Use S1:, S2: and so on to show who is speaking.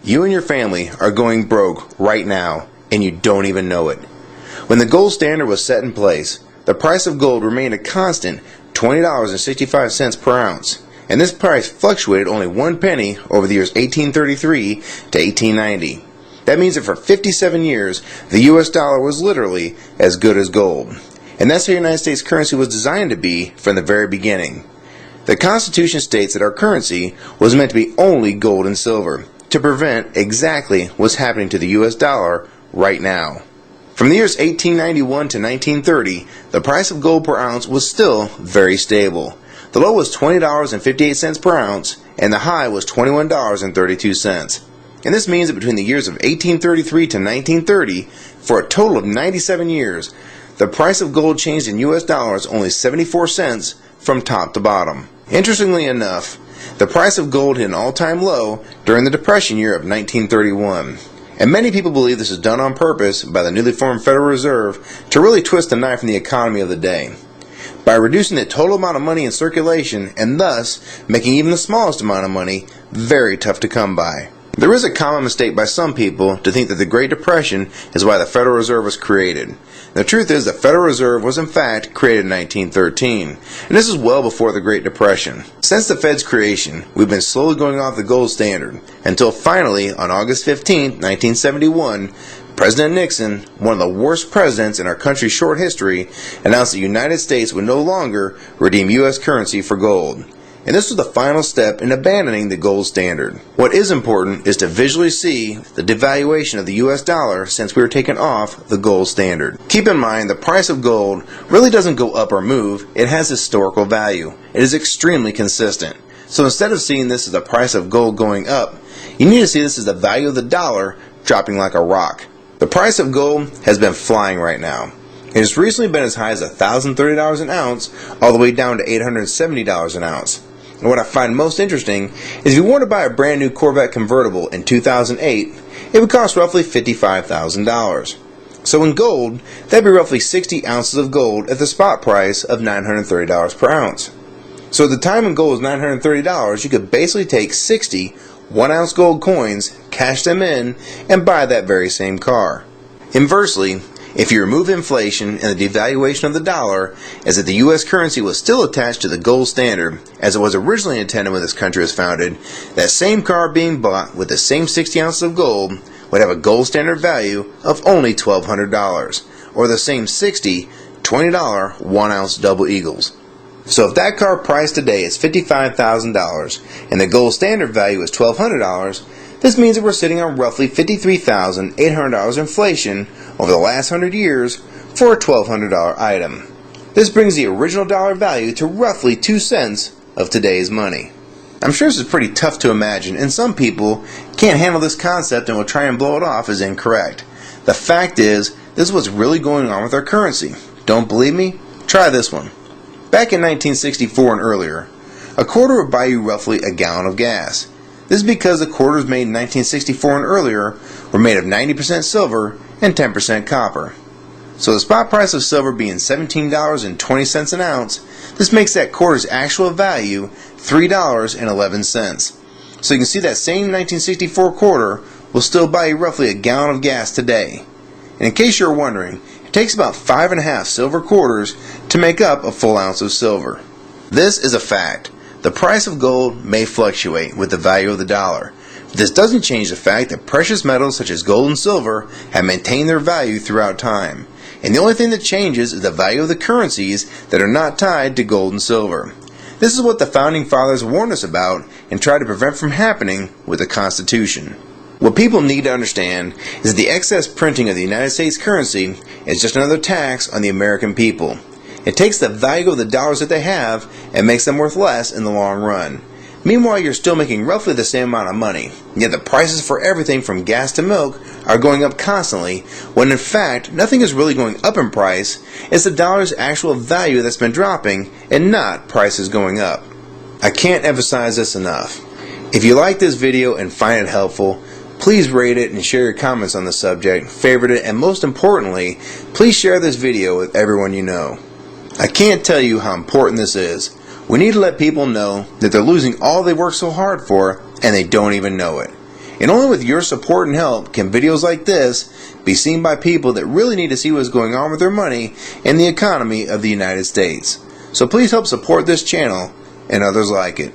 S1: You and your family are going broke right now, and you don't even know it. When the gold standard was set in place, the price of gold remained a constant $20.65 per ounce, and this price fluctuated only 1 penny over the years 1833 to 1890. That means that for 57 years, the US dollar was literally as good as gold. And that's how the United States currency was designed to be from the very beginning. The Constitution states that our currency was meant to be only gold and silver, to prevent exactly what's happening to the US dollar right now. From the years 1891 to 1930, the price of gold per ounce was still very stable. The low was $20.58 per ounce, and the high was $21.32. And this means that between the years of 1833 to 1930, for a total of 97 years, the price of gold changed in US dollars only 74 cents from top to bottom. Interestingly enough, the price of gold hit an all-time low during the Depression year of 1931. And many people believe this is done on purpose by the newly formed Federal Reserve to really twist the knife in the economy of the day, by reducing the total amount of money in circulation and thus making even the smallest amount of money very tough to come by. There is a common mistake by some people to think that the Great Depression is why the Federal Reserve was created. The truth is the Federal Reserve was in fact created in 1913, and this is well before the Great Depression. Since the Fed's creation, we've been slowly going off the gold standard, until finally, on August 15, 1971, President Nixon, one of the worst presidents in our country's short history, announced the United States would no longer redeem U.S. currency for gold. And this was the final step in abandoning the gold standard. What is important is to visually see the devaluation of the US dollar since we were taken off the gold standard. Keep in mind the price of gold really doesn't go up or move, it has historical value. It is extremely consistent. So instead of seeing this as the price of gold going up, you need to see this as the value of the dollar dropping like a rock. The price of gold has been flying right now. It has recently been as high as $1,030 an ounce, all the way down to $870 an ounce. And what I find most interesting is if you want to buy a brand new Corvette convertible in 2008, it would cost roughly $55,000. So in gold, that'd be roughly 60 ounces of gold at the spot price of $930 per ounce. So at the time when gold was $930, you could basically take 60 1-ounce gold coins, cash them in, and buy that very same car. Inversely, if you remove inflation and the devaluation of the dollar, as that the U.S. currency was still attached to the gold standard, as it was originally intended when this country was founded, that same car being bought with the same 60 ounces of gold would have a gold standard value of only $1,200, or the same 60 $20 1-ounce double eagles. So if that car price today is $55,000 and the gold standard value is $1,200, this means that we're sitting on roughly $53,800 inflation over the last 100 years for a $1,200 item. This brings the original dollar value to roughly 2 cents of today's money. I'm sure this is pretty tough to imagine, and some people can't handle this concept and will try and blow it off as incorrect. The fact is, this is what's really going on with our currency. Don't believe me? Try this one. Back in 1964 and earlier, a quarter would buy you roughly a gallon of gas. This is because the quarters made in 1964 and earlier were made of 90% silver and 10% copper. So the spot price of silver being $17.20 an ounce, this makes that quarter's actual value $3.11. So you can see that same 1964 quarter will still buy you roughly a gallon of gas today. And in case you're wondering, it takes about 5.5 silver quarters to make up a full ounce of silver. This is a fact. The price of gold may fluctuate with the value of the dollar. But this doesn't change the fact that precious metals such as gold and silver have maintained their value throughout time. And the only thing that changes is the value of the currencies that are not tied to gold and silver. This is what the Founding Fathers warned us about and tried to prevent from happening with the Constitution. What people need to understand is that the excess printing of the United States currency is just another tax on the American people. It takes the value of the dollars that they have and makes them worth less in the long run. Meanwhile, you're still making roughly the same amount of money, yet the prices for everything from gas to milk are going up constantly, when in fact nothing is really going up in price. It's the dollar's actual value that's been dropping and not prices going up. I can't emphasize this enough. If you like this video and find it helpful, please rate it and share your comments on the subject, favorite it, and most importantly, please share this video with everyone you know. I can't tell you how important this is. We need to let people know that they're losing all they worked so hard for and they don't even know it. And only with your support and help can videos like this be seen by people that really need to see what's going on with their money and the economy of the United States. So please help support this channel and others like it.